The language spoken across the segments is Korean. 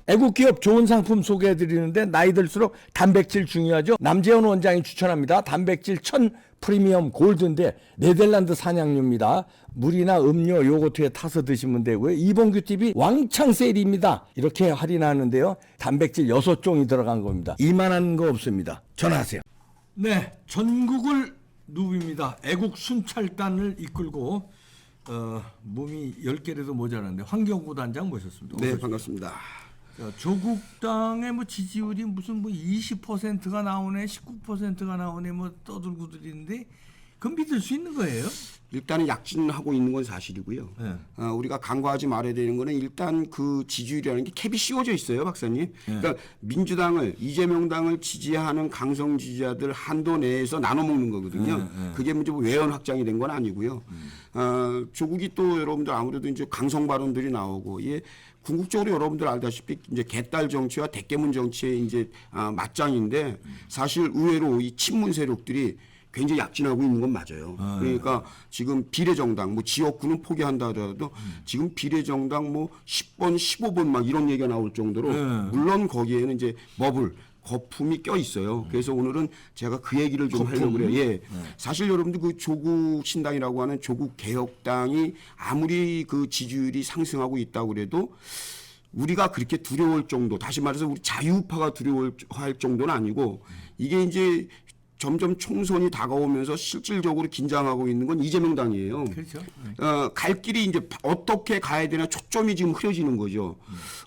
애국기업 좋은 상품 소개해드리는데 나이 들수록 단백질 중요하죠. 남재현 원장이 추천합니다. 단백질 1000 프리미엄 골드인데 네덜란드 산양류입니다. 물이나 음료, 요거트에 타서 드시면 되고요. 이봉규 TV 왕창 세일입니다. 이렇게 할인하는데요. 단백질 6종이 들어간 겁니다. 이만한 거 없습니다. 전화하세요. 네, 전국을 누빕니다. 애국 순찰단을 이끌고 몸이 10개라도 모자란데 황경구 단장 모셨습니다. 네, 반갑습니다. 자, 조국당의 뭐 지지율이 무슨 뭐 20%가 나오네, 19%가 나오네, 뭐 떠들고들이는데 그건 믿을 수 있는 거예요? 일단은 약진하고 있는 건 사실이고요. 네. 우리가 간과하지 말아야 되는 거는 일단 그 지지율이라는 게 캡이 씌워져 있어요, 박사님. 네. 그러니까 민주당을 이재명 당을 지지하는 강성 지지자들 한도 내에서 나눠 먹는 거거든요. 네. 그게 문제 뭐 외연 확장이 된 건 아니고요. 조국이 또 여러분들 아무래도 이제 강성 발언들이 나오고 예. 궁극적으로 여러분들 알다시피 이제 개딸 정치와 대깨문 정치의 이제 맞짱인데 사실 의외로 이 친문 세력들이 굉장히 약진하고 있는 건 맞아요. 그러니까 지금 비례정당 뭐 지역구는 포기한다 하더라도 지금 비례정당 뭐 10번, 15번 막 이런 얘기가 나올 정도로 물론 거기에는 이제 거품이 껴 있어요. 그래서 오늘은 제가 그 얘기를 좀 하려고 그래요. 예. 사실 여러분들 그 조국 신당이라고 하는 조국 개혁당이 아무리 그 지지율이 상승하고 있다고 그래도 우리가 그렇게 두려울 정도, 다시 말해서 우리 자유파가 두려워할 정도는 아니고 이게 이제 점점 총선이 다가오면서 실질적으로 긴장하고 있는 건 이재명 당이에요. 그렇죠. 갈 길이 이제 어떻게 가야 되나 초점이 지금 흐려지는 거죠.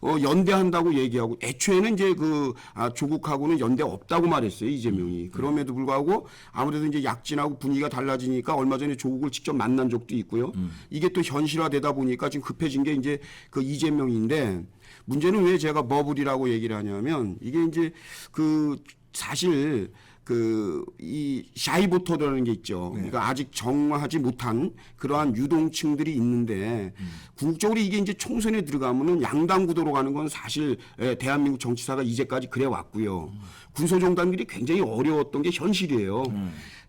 연대한다고 얘기하고 애초에는 이제 조국하고는 연대 없다고 말했어요, 이재명이. 그럼에도 불구하고 아무래도 이제 약진하고 분위기가 달라지니까 얼마 전에 조국을 직접 만난 적도 있고요. 이게 또 현실화되다 보니까 지금 급해진 게 이제 그 이재명인데 문제는 왜 제가 버블이라고 얘기를 하냐면 이게 이제 사실 이 샤이보터라는 게 있죠. 그러니까 아직 정하지 못한 그러한 유동층들이 있는데 궁극적으로 이게 이제 총선에 들어가면은 양당 구도로 가는 건 사실 대한민국 정치사가 이제까지 그래 왔고요. 군소정당들이 굉장히 어려웠던 게 현실이에요.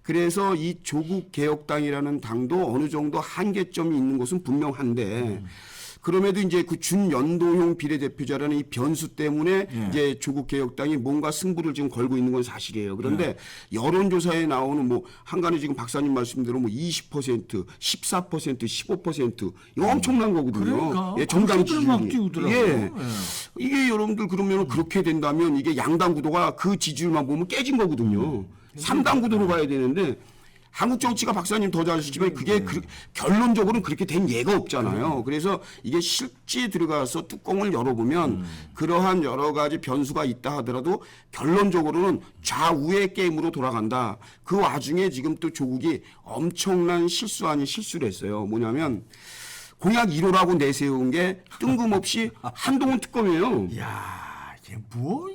그래서 이 조국 개혁당이라는 당도 어느 정도 한계점이 있는 것은 분명한데 그럼에도 이제 그 준연동형 비례대표자라는 이 변수 때문에 이제 조국 개혁당이 뭔가 승부를 지금 걸고 있는 건 사실이에요. 그런데 여론조사에 나오는 뭐 한간에 지금 박사님 말씀대로 뭐 20%, 14%, 15% 이거 엄청난 거거든요. 그러니까. 예, 정당 지지율이. 예. 이게 여러분들 그러면 그렇게 된다면 이게 양당 구도가 그 지지율만 보면 깨진 거거든요. 3당 구도로 가야 되는데 한국 정치가 박사님 더 잘 아시지만 그게 결론적으로는 그렇게 된 예가 없잖아요. 그래서 이게 실제 들어가서 뚜껑을 열어보면 그러한 여러 가지 변수가 있다 하더라도 결론적으로는 좌우의 게임으로 돌아간다. 그 와중에 지금 또 조국이 엄청난 실수 아닌 실수를 했어요. 뭐냐면 공약 1호라고 내세운 게 뜬금없이 한동훈 특검이에요. 야, 이게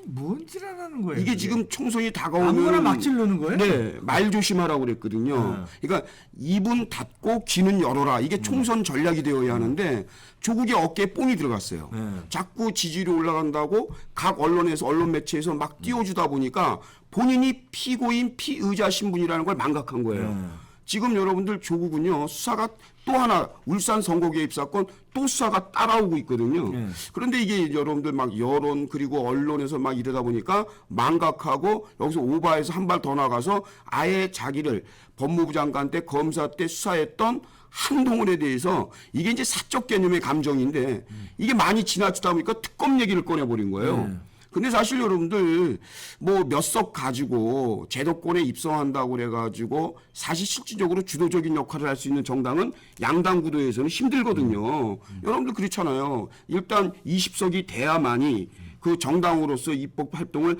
뭔 지랄하는 거예요? 이게 그게? 지금 총선이 다가오면 아무거나 막 지르는 거예요? 네, 말 조심하라고 그랬거든요. 그러니까 입은 닫고 귀는 열어라. 이게 총선 전략이 되어야 하는데 조국의 어깨에 뽕이 들어갔어요. 자꾸 지지율이 올라간다고 각 언론에서 언론 매체에서 막 띄워주다 보니까 본인이 피고인 피의자 신분이라는 걸 망각한 거예요. 지금 여러분들 조국은요 수사가 또 하나 울산 선거 개입 사건 또 수사가 따라오고 있거든요. 그런데 이게 여러분들 막 여론 그리고 언론에서 막 이러다 보니까 망각하고 여기서 오바해서 한 발 더 나가서 아예 자기를 법무부 장관 때 검사 때 수사했던 한동훈에 대해서 이게 이제 사적 개념의 감정인데 이게 많이 지나치다 보니까 특검 얘기를 꺼내버린 거예요. 근데 사실 여러분들 뭐 몇 석 가지고 제도권에 입성한다고 그래가지고 사실 실질적으로 주도적인 역할을 할 수 있는 정당은 양당 구도에서는 힘들거든요. 여러분들 그렇잖아요. 일단 20석이 돼야만이 그 정당으로서 입법 활동을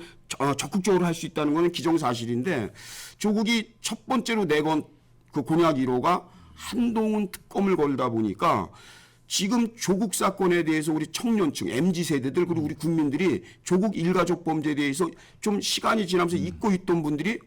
적극적으로 할 수 있다는 것은 기정사실인데 조국이 첫 번째로 내건 그 공약 1호가 한동훈 특검을 걸다 보니까 지금 조국 사건에 대해서 우리 청년층, MZ세대들 그리고 우리 국민들이 조국 일가족 범죄에 대해서 좀 시간이 지나면서 잊고 있던 분들이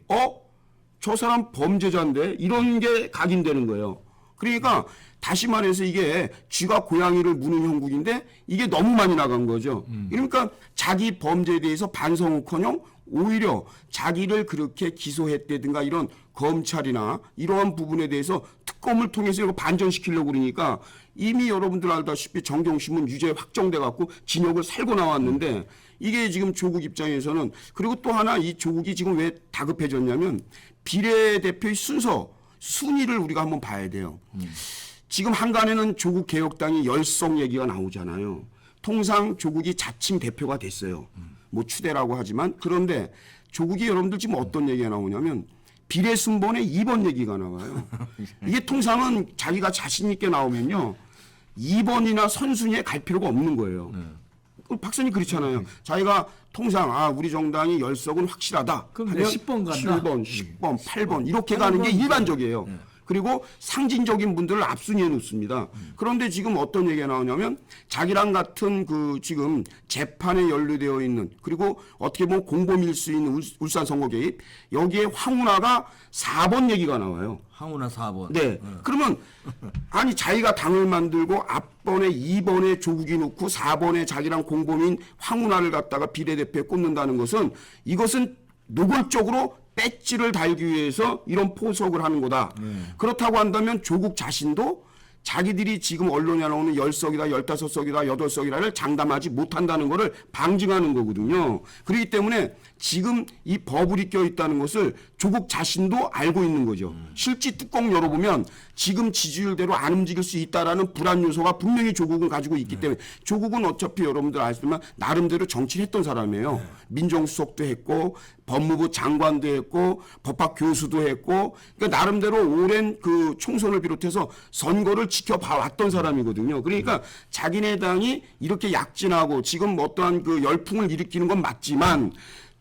저 사람 범죄자인데 이런 게 각인되는 거예요. 그러니까 다시 말해서 이게 쥐가 고양이를 무는 형국인데 이게 너무 많이 나간 거죠. 그러니까 자기 범죄에 대해서 반성은커녕 오히려 자기를 그렇게 기소했다든가 이런 검찰이나 이러한 부분에 대해서 특검을 통해서 이거 반전시키려고 그러니까 이미 여러분들 알다시피 정경심은 유죄 확정돼 갖고 징역을 살고 나왔는데 이게 지금 조국 입장에서는 그리고 또 하나 이 조국이 지금 왜 다급해졌냐면 비례대표의 순위를 우리가 한번 봐야 돼요. 지금 한간에는 조국 개혁당이 열성 얘기가 나오잖아요. 통상 조국이 자칭 대표가 됐어요. 뭐 추대라고 하지만 그런데 조국이 여러분들 지금 어떤 얘기가 나오냐면 비례 순번에 2번 얘기가 나와요. 이게 통상은 자기가 자신 있게 나오면요. 2번이나 선순위에 갈 필요가 없는 거예요. 박사님 그렇잖아요. 자기가 통상 우리 정당이 열석은 확실하다. 그럼 하면 10번 간다. 7번, 10번, 8번 이렇게 가는 게 일반적이에요. 그리고 상징적인 분들을 앞순위에 놓습니다. 그런데 지금 어떤 얘기가 나오냐면 자기랑 같은 그 지금 재판에 연루되어 있는 그리고 어떻게 보면 공범일 수 있는 울산 선거 개입 여기에 황운하가 4번 얘기가 나와요. 황운하 4번. 네. 그러면 아니 자기가 당을 만들고 앞번에 2번에 조국이 놓고 4번에 자기랑 공범인 황운하를 갖다가 비례대표에 꽂는다는 것은 이것은 노골적으로 배지를 달기 위해서 이런 포석을 하는 거다. 그렇다고 한다면 조국 자신도 자기들이 지금 언론에 나오는 10석이다, 15석이다, 8석이다를 장담하지 못한다는 것을 방증하는 거거든요. 그렇기 때문에 지금 이 버블이 껴있다는 것을 조국 자신도 알고 있는 거죠. 실제 뚜껑 열어보면 지금 지지율대로 안 움직일 수 있다라는 불안 요소가 분명히 조국은 가지고 있기 때문에 조국은 어차피 여러분들 아시지만 나름대로 정치를 했던 사람이에요. 민정수석도 했고 법무부 장관도 했고 법학 교수도 했고 그러니까 나름대로 오랜 그 총선을 비롯해서 선거를 지켜봐 왔던 사람이거든요. 그러니까 자기네 당이 이렇게 약진하고 지금 어떠한 그 열풍을 일으키는 건 맞지만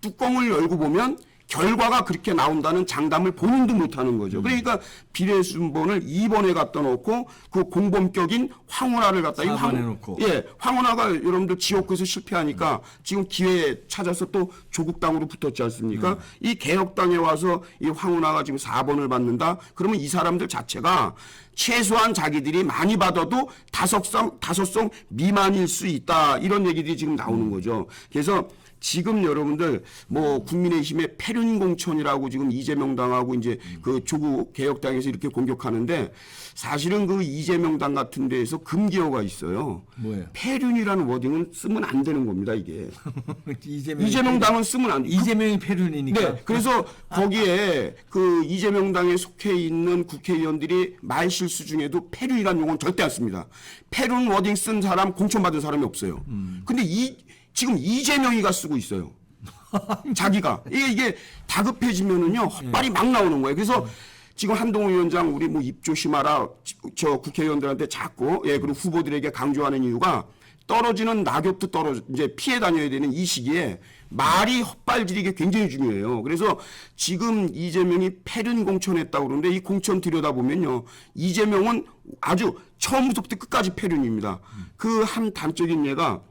뚜껑을 열고 보면 결과가 그렇게 나온다는 장담을 본인도 못하는 거죠. 그러니까 비례 순번을 2번에 갖다 놓고 그 공범격인 황운하를 갖다 4번에 놓고. 예, 황운하가 여러분들 지역구에서 실패하니까 지금 기회에 찾아서 또 조국당으로 붙었지 않습니까? 이 개혁당에 와서 이 황운하가 지금 4번을 받는다. 그러면 이 사람들 자체가 최소한 자기들이 많이 받아도 5성 미만일 수 있다. 이런 얘기들이 지금 나오는 거죠. 그래서 지금 여러분들 뭐 국민의힘의 패륜공천이라고 지금 이재명 당하고 이제 그 조국 개혁당에서 이렇게 공격하는데 사실은 그 이재명 당 같은 데에서 금기어가 있어요. 뭐예요? 패륜이라는 워딩은 쓰면 안 되는 겁니다, 이게. 이재명 당은 쓰면 안 돼. 이재명이 패륜이니까. 네. 그래서 거기에 그 이재명 당에 속해 있는 국회의원들이 말 실수 중에도 패륜이라는 용어는 절대 안 씁니다. 패륜 워딩 쓴 사람 공천받은 사람이 없어요. 근데 지금 이재명이가 쓰고 있어요. 자기가. 이게 다급해지면은요, 헛발이 막 나오는 거예요. 그래서 지금 한동훈 위원장 우리 뭐 입 조심하라 저 국회의원들한테 자꾸 그리고 후보들에게 강조하는 이유가 떨어지는 낙엽도 이제 피해 다녀야 되는 이 시기에 말이 헛발질이게 굉장히 중요해요. 그래서 지금 이재명이 패륜 공천했다고 그러는데 이 공천 들여다보면요. 이재명은 아주 처음부터 끝까지 패륜입니다. 그 한 단적인 예가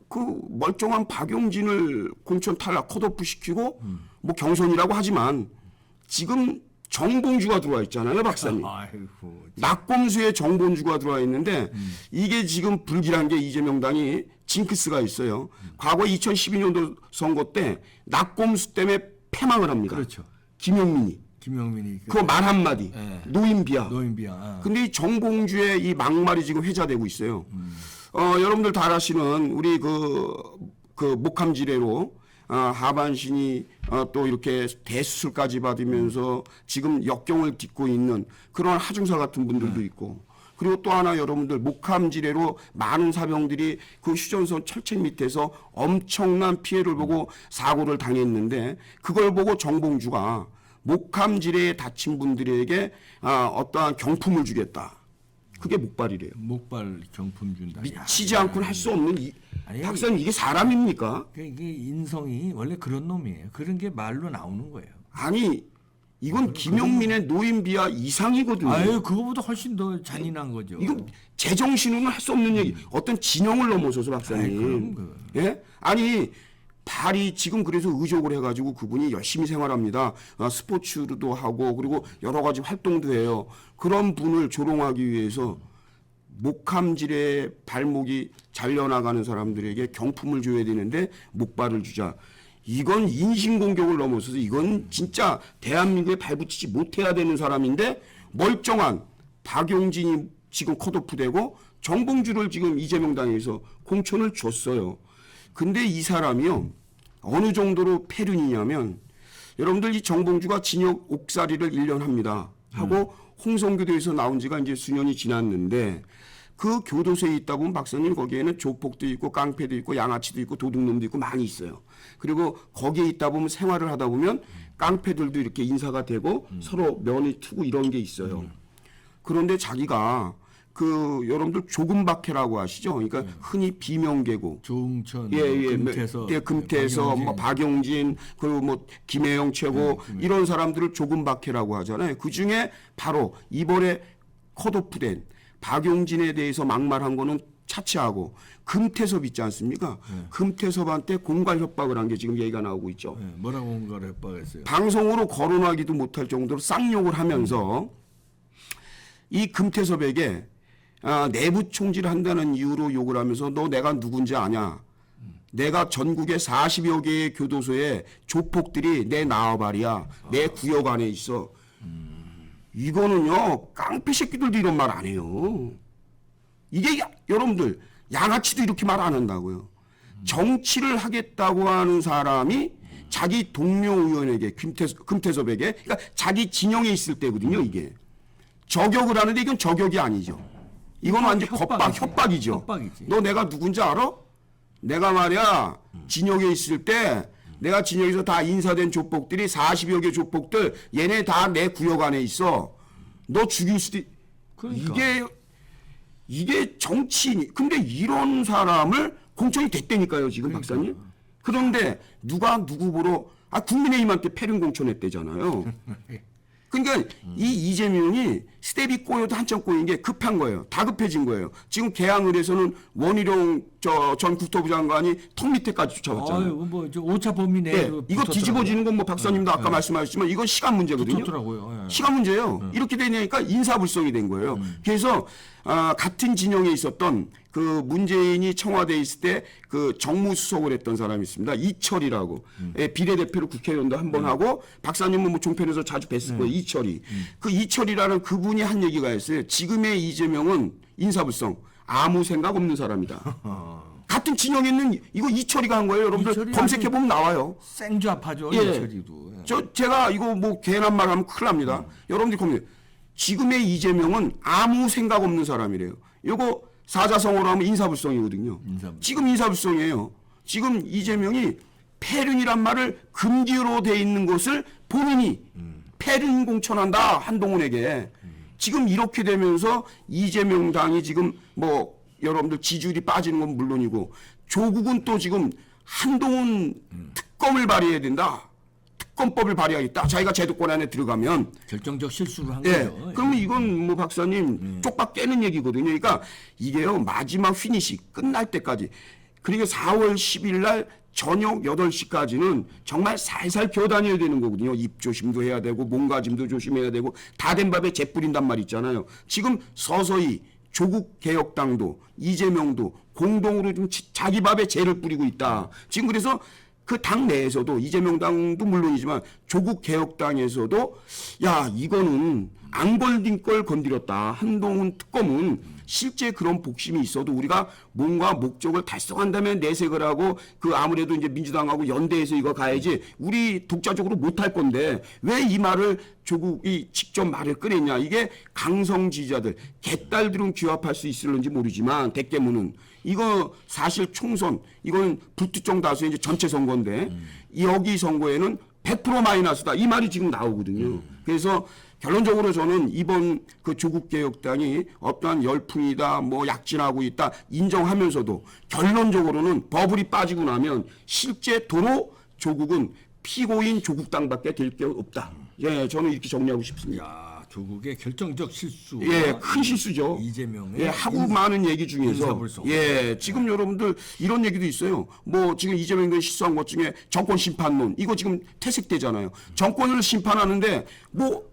그 멀쩡한 박용진을 공천 탈락 컷오프 시키고 뭐 경선이라고 하지만 지금 정봉주가 들어와 있잖아요, 박사님. 아이고. 낙검수에 정봉주가 들어와 있는데 이게 지금 불길한 게 이재명 당이 징크스가 있어요. 과거 2012년도 선거 때 낙검수 때문에 패망을 합니다. 그렇죠. 김용민이. 그 말 한마디. 노인비하. 근데 이 정봉주의 이 막말이 지금 회자되고 있어요. 여러분들 다 아시는 우리 그 목함지뢰로 하반신이 또 이렇게 대수술까지 받으면서 지금 역경을 딛고 있는 그런 하중사 같은 분들도 있고 그리고 또 하나 여러분들 목함지뢰로 많은 사병들이 그 휴전선 철책 밑에서 엄청난 피해를 보고 사고를 당했는데 그걸 보고 정봉주가 목함지뢰에 다친 분들에게 어떠한 경품을 주겠다. 그게 목발이래요. 목발 경품 준다. 미치지 않고는 할 수 없는 박사님 이게 사람입니까? 이게 인성이 원래 그런 놈이에요. 그런 게 말로 나오는 거예요. 아니 이건 김용민의 노인비하 이상이거든요. 아유 그거보다 훨씬 더 잔인한 거죠. 이건 제정신으로는 할 수 없는 얘기. 어떤 진영을 넘어서서 박사님. 예? 아니 발이 지금 그래서 의족을 해가지고 그분이 열심히 생활합니다. 스포츠도 하고 그리고 여러 가지 활동도 해요. 그런 분을 조롱하기 위해서 목함질에 발목이 잘려나가는 사람들에게 경품을 줘야 되는데 목발을 주자. 이건 인신공격을 넘어서서 이건 진짜 대한민국에 발붙이지 못해야 되는 사람인데 멀쩡한 박용진이 지금 컷오프되고 정봉주를 지금 이재명 당에서 공천을 줬어요. 근데 이 사람이요 어느 정도로 패륜이냐면 여러분들 이 정봉주가 징역 옥살이를 1년 합니다. 하고 홍성교도에서 나온 지가 이제 수년이 지났는데 그 교도소에 있다 보면 박사님 거기에는 조폭도 있고 깡패도 있고 양아치도 있고 도둑놈도 있고 많이 있어요. 그리고 거기에 있다 보면 생활을 하다 보면 깡패들도 이렇게 인사가 되고 서로 면이 트고 이런 게 있어요. 그런데 자기가 그 여러분들 조금박해라고 아시죠? 그러니까 흔히 비명계고 조응천, 금태서, 금태서, 뭐 박용진, 그리고 뭐 김혜영 최고 이런 사람들을 조금박해라고 하잖아요. 그 중에 바로 이번에 컷오프된 박용진에 대해서 막말한 거는 차치하고 금태섭 있지 않습니까? 금태섭한테 공갈 협박을 한 게 지금 얘기가 나오고 있죠. 뭐라고 공갈 협박했어요? 방송으로 거론하기도 못할 정도로 쌍욕을 하면서 이 금태섭에게 내부 총질을 한다는 이유로 욕을 하면서 너 내가 누군지 아냐? 내가 전국에 40여 개의 교도소에 조폭들이 내 나와바리야. 내 구역 안에 있어. 이거는요 깡패 새끼들도 이런 말 안 해요. 이게 여러분들 양아치도 이렇게 말 안 한다고요. 정치를 하겠다고 하는 사람이 자기 동료 의원에게 금태섭에게 그러니까 자기 진영에 있을 때거든요. 이게 저격을 하는데 이건 저격이 아니죠. 이건 완전 협박이죠. 협박이지. 너 내가 누군지 알아? 내가 말이야 진영에 있을 때 내가 진영에서 다 인사된 조폭들이 40여 개 조폭들 얘네 다 내 구역 안에 있어. 너 죽일 수도 그러니까. 이게 정치인이 근데 이런 사람을 공천이 됐다니까요 지금 박사님. 그런데 누가 누구 보러 국민의힘한테 패륜 공천했대잖아요. 그러니까 이 이재명이 스텝이 꼬여도 한참 꼬인 게 급한 거예요. 다급해진 거예요. 지금 개항을에서는 원희룡 전 국토부 장관이 턱 밑에까지 쫓아왔잖아요. 뭐 5차 범위 내에 네, 이거 뒤집어지는 건 뭐 박사님도 아까 말씀하셨지만 이건 시간 문제거든요. 붙었더라고요. 시간 문제예요. 이렇게 되니까 인사불성이 된 거예요. 그래서 같은 진영에 있었던 그 문재인이 청와대에 있을 때 그 정무수석을 했던 사람이 있습니다. 이철이라고. 비례대표로 국회의원도 한 번 하고 박사님은 뭐 종편에서 자주 뵀을 거예요. 이철이. 그 이철이라는 그분이 한 얘기가 있어요. 지금의 이재명은 인사불성 아무 생각 없는 사람이다. 같은 진영에 있는 이거 이철이가 한 거예요. 여러분들 검색해 보면 나와요. 생좌파죠. 예. 이철이도. 제가 이거 뭐 괜한 말 하면 큰일 납니다. 여러분들이 검색. 지금의 이재명은 아무 생각 없는 사람이래요. 이거 사자성어로 하면 인사불성이거든요. 지금 인사불성이에요. 지금 이재명이 패륜이란 말을 금기로 돼 있는 것을 본인이 패륜 공천한다 한동훈에게. 지금 이렇게 되면서 이재명 당이 지금 뭐 여러분들 지지율이 빠지는 건 물론이고 조국은 또 지금 한동훈 특검을 발의해야 된다. 특검법을 발의하겠다. 자기가 제도권 안에 들어가면 결정적 실수를 한 예. 거죠. 그러면 이건 뭐 박사님 쪽박 깨는 얘기거든요. 그러니까 이게요 마지막 피니시 끝날 때까지 그리고 4월 10일 날 저녁 8시까지는 정말 살살 기어다녀야 되는 거거든요. 입 조심도 해야 되고 몸가짐도 조심해야 되고 다 된 밥에 재 뿌린단 말 있잖아요. 지금 서서히 조국 개혁당도 이재명도 공동으로 좀 자기 밥에 재를 뿌리고 있다. 지금 그래서 그 당 내에서도 이재명 당도 물론이지만 조국 개혁당에서도 야 이거는 안 걸린 걸 건드렸다. 한동훈 특검은 실제 그런 복심이 있어도 우리가 뭔가 목적을 달성한다면 내색을 하고 그 아무래도 이제 민주당하고 연대해서 이거 가야지 우리 독자적으로 못할 건데 왜 이 말을 조국이 직접 말을 꺼냈냐. 이게 강성 지지자들 개딸들은 규합할 수 있을는지 모르지만 대깨문은 이거 사실 총선 이건 불특정 다수의 이제 전체 선거인데 여기 선거에는 100% 마이너스다. 이 말이 지금 나오거든요. 그래서 결론적으로 저는 이번 그 조국개혁당이 어떠한 열풍이다, 뭐 약진하고 있다 인정하면서도 결론적으로는 버블이 빠지고 나면 실제 도로 조국은 피고인 조국당밖에 될 게 없다. 예, 저는 이렇게 정리하고 싶습니다. 야, 조국의 결정적 실수. 예, 큰 실수죠. 이재명의 예, 하고 많은 얘기 중에서 인사불성. 예, 지금 여러분들 이런 얘기도 있어요. 뭐 지금 이재명이 실수한 것 중에 정권 심판론 이거 지금 퇴색되잖아요. 정권을 심판하는데 뭐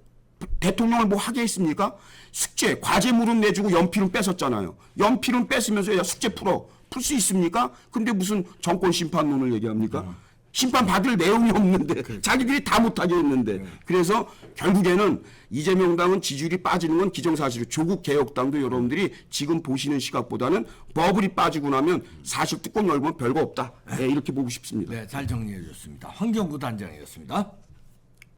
대통령을 뭐 하게 했습니까? 숙제, 과제물은 내주고 연필은 뺏었잖아요. 연필은 뺏으면서 야 숙제 풀어. 풀 수 있습니까? 근데 무슨 정권 심판론을 얘기합니까? 심판 받을 내용이 없는데 자기들이 다 못하게 했는데 그래서 결국에는 이재명 당은 지지율이 빠지는 건 기정사실이고 조국 개혁당도 여러분들이 지금 보시는 시각보다는 버블이 빠지고 나면 사실 뚜껑 열면 별거 없다. 네, 이렇게 보고 싶습니다. 네, 잘 정리해 줬습니다. 황경구 단장이었습니다.